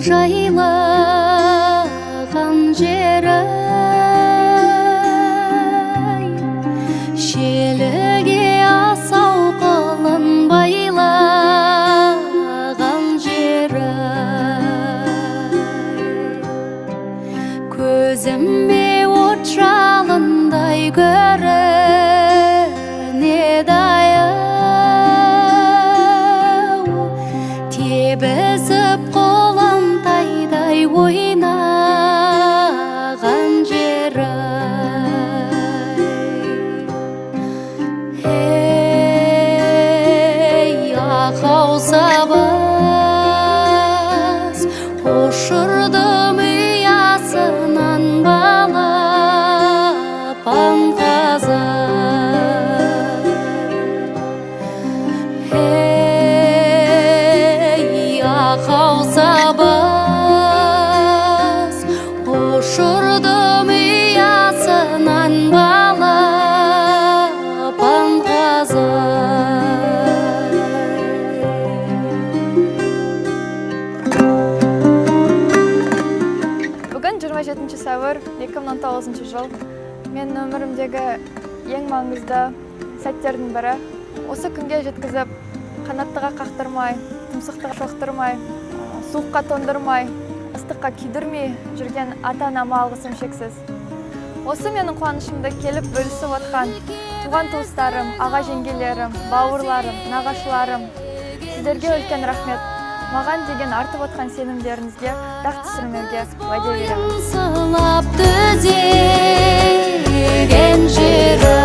жайлаған жері шеліге асау қылын байлаған жері көзіме от жалындай көрінеді тебізіп қолым тайдай ойнаған жері ей ақау сабыз ұшырдым ұясынан балапан қазып ақау сабыз ұшырдым ұясынан балапан қазып Бүгін 27 сәуір 2019 жыл. Мен өмірімдегі ең маңызды сәттердің бірі. Осы күнге жеткізіп, қанаттыға қақтырмай, тұмсықтыға шоқтырмай, суыққа тондырмай, ыстыққа күйдірмей жүрген ата-анама алғысым шексіз. Осы менің қуанышымды келіп бөлісіп отқан туған туыстарым, аға жеңгелерім, бауырларым, нағашыларым, сіздерге үлкен рахмет. Маған деген артып отқан сенімдеріңізге дақ түсірмеуге уәде беремін. сылап түзеген жері